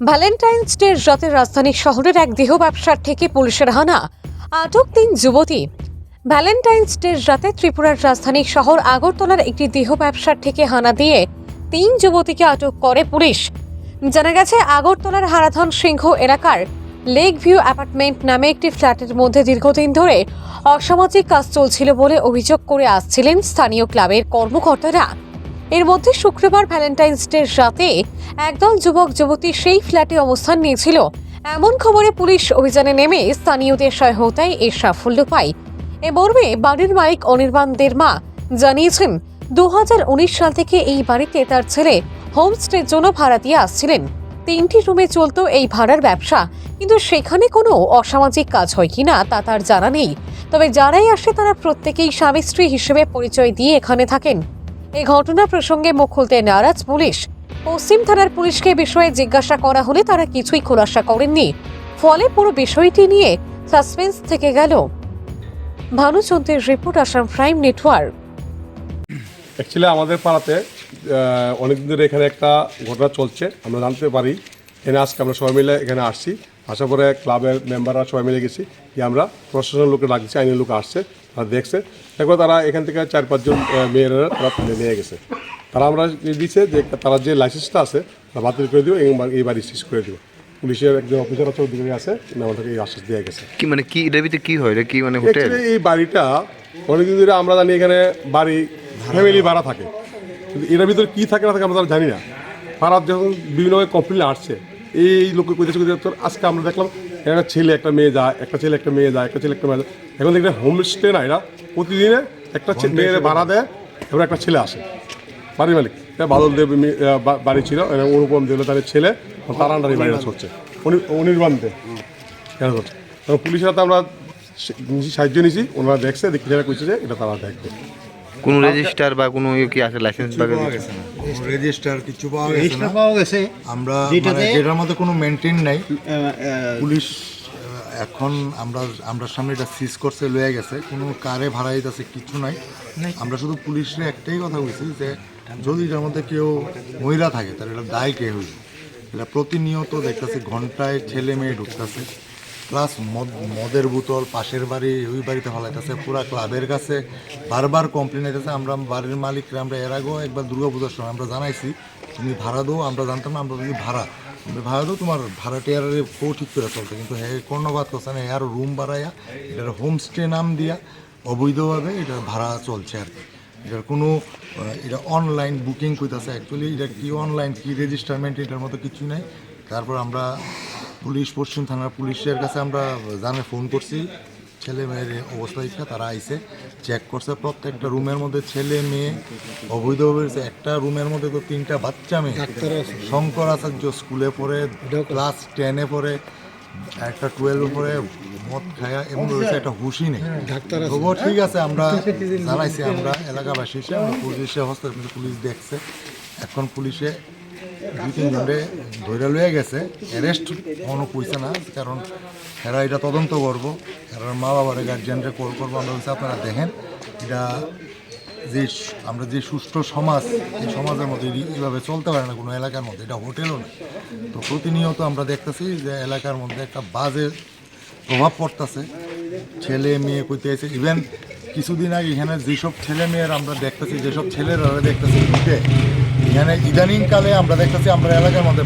Valentine's day রাতে রাজধানী শহরের এক দেহ ব্যবসার থেকে পুলিশের হানা, আটক 3 যুবতী। ভ্যালেন্টাইন্স ডে রাতে ত্রিপুরার রাজধানী শহর আগরতলার একটি দেহ ব্যবসার থেকে হানা দিয়ে 3 যুবতীকে আটক করে পুলিশ। জানা গেছে, আগরতলার হারাধন সিংহ এলাকার লেক ভিউ অ্যাপার্টমেন্ট নামে একটি ফ্ল্যাটের মধ্যে দীর্ঘদিন ধরে অসামাজিক কাজ চলছিল বলে অভিযোগ করে আসছিলেন স্থানীয় ক্লাবের কর্মকর্তারা। এর মধ্যে শুক্রবার ভ্যালেন্টাইন্স ডে রাতে একদল যুবক যুবতী সেই ফ্ল্যাটে অবস্থান নিয়েছিল। এমন খবরে পুলিশ অভিযানে নেমে স্থানীয়দের সহায়তায় এর সাফল্য পায়। এ মর্মে বাড়ির মালিক অনির্বাণ দেরমা জানিয়েছেন, 2019 সাল থেকে এই বাড়িতে তার ছেলে হোমস্টের জন্য ভাড়া দিয়ে আসছিলেন। 3টি রুমে চলতো এই ভাড়ার ব্যবসা, কিন্তু সেখানে কোনো অসামাজিক কাজ হয় কিনা তা তার জানা নেই। তবে যারাই আসে তারা প্রত্যেকেই স্বামী স্ত্রী হিসেবে পরিচয় দিয়ে এখানে থাকেন। এই ঘটনা প্রসঙ্গে মুখ খুলতে নারাজ পুলিশ। পশ্চিম থানার পুলিশকে বিষয়ে জিজ্ঞাসা করা হলে তারা কিছুই খোলাসা করেননি। ফলে পুরো বিষয়টি নিয়ে সাসপেন্স থেকে গেল। ভানুচন্দ্রের report, Assam prime network. Actually আমাদের পাড়াতে অনেকদিন ধরে এখানে একটা ঘটনা চলছে, আমরা জানতে পারি। এখানে আজকে আমরা সবাই মিলে এখানে আসছি। আসার পরে ক্লাবের মেম্বাররা সবাই মিলে গেছি কি আমরা প্রশাসনের লোকে ডাকছি, আইনের লোক আসছে, তারা দেখছে। একবার তারা এখান থেকে 4-5 জন মেয়েরা তারা তুলে নিয়ে গেছে। তারা আমরা দিচ্ছে যে তারা যে লাইসেন্সটা আছে তা বাতিল করে দিব এবং এই বাড়ি শেষ করে দিব। পুলিশের একজন অফিসার আছে, ওদিকে আছে, আমাদেরকে এই আশ্বাস দেওয়া গেছে। কি মানে কি এটার ভিতরে কি হয়, এটা কি মানে হোটেল? এই বাড়িটা অনেকদিন ধরে আমরা জানি এখানে বাড়ি ফ্যামিলি ভাড়া থাকে, কিন্তু এটার ভিতরে কী থাকে না থাকে আমরা জানি না। ভাড়ার যখন বিভিন্নভাবে কমপ্লেন আসছে, এই লোককে কইতেছে আজকে আমরা দেখলাম একটা ছেলে একটা মেয়ে যায়, একটা ছেলে একটা মেয়ে যায়, একটা ছেলে একটা মেয়ে যায়। এখন দেখলে হোমস্টে না, এরা প্রতিদিনে একটা মেয়ের ভাড়া দেয়, এবার একটা ছেলে আসে। বাড়ির মালিক বাদল দেব বাড়ি ছিল, অনুপম দেব তাদের ছেলে, তার আন্ডারে বাড়িটা চলছে, অনির্বাণ দেব কেন চলছে। তখন পুলিশের হাতে আমরা সাহায্য নিয়েছি, ওনারা দেখছে, দেখে যারা কইছে যে এটা তারা দেখবে। কোনো রেজিস্টার বা কোনো কি আছে, লাইসেন্স বা রেজিস্টার কিছু পাওয়া গেছে আমরা যেটার মধ্যে কোনো মেনটেন নাই। পুলিশ এখন আমরা সামনে এটা সিজ করছে, লয়ে গেছে, কোনো কারে ভাড়া দিতেছে কিছু নাই। আমরা শুধু পুলিশে একটাই কথা বলছি যে যদি এটার মধ্যে কেউ মহিলা থাকে তাহলে এটা দায় কে হইবে। এটা প্রতিনিয়ত দেখতেছি ঘন্টায় ছেলে মেয়ে ঢুকতেছে, প্লাস মদের বোতল পাশের বাড়ি ওই বাড়িতে ফেলাইতেছে। পুরা ক্লাবের কাছে বারবার কমপ্লেন আইতেছে। আমরা বাড়ির মালিকরা আমরা এর আগেও একবার দুর্গাপূজার সময় আমরা জানাইছি, তুমি ভাড়া দাও। আমরা জানতাম না, আমরা যদি ভাড়া দাও তোমার ভাড়া টেয়ারে কেউ ঠিক করে চলছে, কিন্তু হ্যাঁ কর্ণবাদ করছে না, আর রুম বাড়াইয়া এটার হোমস্টে নাম দিয়া অবৈধভাবে এটার ভাড়া চলছে আর কি। এটার কোনো এটা অনলাইন বুকিং করতেছে। অ্যাকচুয়ালি এটা কি অনলাইন কি রেজিস্টারমেন্ট এটার মতো কিছু নাই। তারপর আমরা পুলিশ, পশ্চিম থানার পুলিশের কাছে আমরা ফোন করছি, ছেলে মেয়ের অবস্থা ইচ্ছা, তারা আইসে চেক করছে। প্রত্যেকটা রুমের মধ্যে ছেলে মেয়ে অবৈধভাবে, একটা রুমের মধ্যে তো 3টা বাচ্চা মেয়ে। শঙ্কর আচার্য স্কুলে পড়ে, ক্লাস 10-এ পড়ে, একটা 12-এ পড়ে, মদ খায়া এবং রয়েছে একটা হুশি নেই। তবুও ঠিক আছে, আমরা জানাইছি, আমরা এলাকাবাসী হিসেবে আমরা পুলিশের হস্তক্ষেপ, পুলিশ দেখছে। এখন পুলিশে 2-3 জনে ধরে লয়ে গেছে, অ্যারেস্ট কোনো কইছে না, কারণ এরা এটা তদন্ত করবো। এরা মা বাবার গার্জিয়ানরা কল করবো। আমরা বলছি আপনারা দেখেন এটা যে আমরা যে সুষ্ঠু সমাজ, এই সমাজের মধ্যে এইভাবে চলতে পারে না কোনো এলাকার মধ্যে, এটা হোটেলও না। তো প্রতিনিয়ত আমরা দেখতেছি যে এলাকার মধ্যে একটা বাজে প্রভাব পড়তেছে। ছেলে মেয়ে কইতে আছে, ইভেন কিছুদিন আগে এখানে যেসব ছেলে মেয়ের আমরা দেখতেছি, যেসব ছেলেরা দেখতেছি উঠে এখানে ইদানিংকালে আমরা দেখতেছি আমরা এলাকার মধ্যে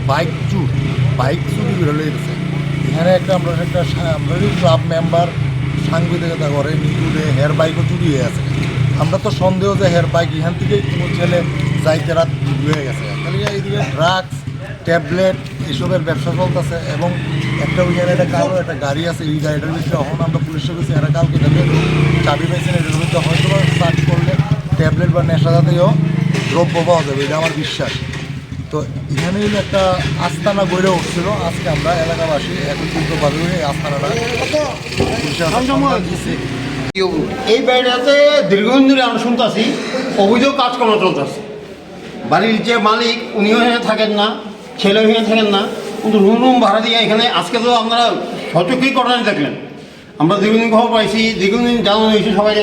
বাইক চুরি করে লেগেছে। এখানে আমরা ক্লাব মেম্বার সাংবাদিকতা করে, নিজুরে হেয়ার বাইকও চুরি হয়ে আছে। আমরা তো সন্দেহ যে হেয়ার বাইক এখান থেকেই কোনো ছেলে যাইতে রাত হয়ে গেছে। এইদিকে ড্রাগস, ট্যাবলেট এসবের ব্যবসা চলতেছে। এবং একটা ওইখানে একটা কালো একটা গাড়ি আছে, এই গাড়িটার ভিতরে এখন আমরা পুলিশের কাছে এরা কালকে চাবি পাইছেন, এটার ভিতরে হয়তো সার্চ করলে ট্যাবলেট বা নেশা জাতীয় দ্রব্য পাওয়া যাবে, এটা আমার বিশ্বাস। তো এখানে একটা আস্তানা গড়ে উঠছিল। আজকে আমরা এলাকাবাসী একত্রিতভাবে এই আস্তানাটা দিচ্ছি। এই বাড়িটাতে দীর্ঘদিন ধরে আমরা শুনতেছি অবৈধ কাজকর্ম চলতেছে। বাড়ির যে মালিক উনিও এখানে থাকেন না, ছেলেও এখানে থাকেন না, কিন্তু রুম ভাড়া দিয়ে এখানে আজকে তো আপনারা সচক্ষেই ঘটনা দেখলেন। আমরা দীর্ঘদিন খবর পাইছি, দীর্ঘদিন জানানো হয়েছে সবাই,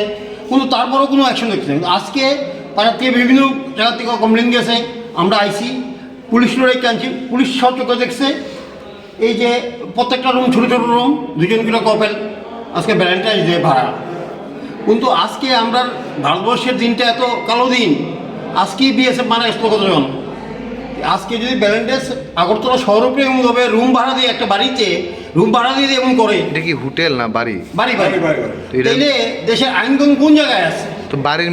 কিন্তু তারপরেও কোনো অ্যাকশন দেখছি না। আজকে পাড়ার থেকে বিভিন্ন জায়গা থেকে কমপ্লেন গেছে, আমরা আইসি পুলিশ লড়াই আনছি, পুলিশ সচক্ষে দেখছে, এই যে প্রত্যেকটা রুম ছোটো ছোটো রুম 2 জন করে কপেল আজকে ভ্যালেন্টাইন্স ডে ভাড়া। কিন্তু আজকে আমরা ভারতবর্ষের দিনটা এত কালো দিন, আজকেই বিএসএফ মানে আসলো কতজন? আজকে যদি ভ্যালেন্টাইন্স আগরতলা শহর উপরে এমনভাবে রুম ভাড়া দিয়ে একটা বাড়িতে রুম ভাড়া দিয়ে এমন করে, এটা কি হোটেল না বাড়ি? বাড়ি বাড়ি তো এটা- তাইলে দেশের আইনকানুন কোন জায়গায় আছে? তো বাড়ির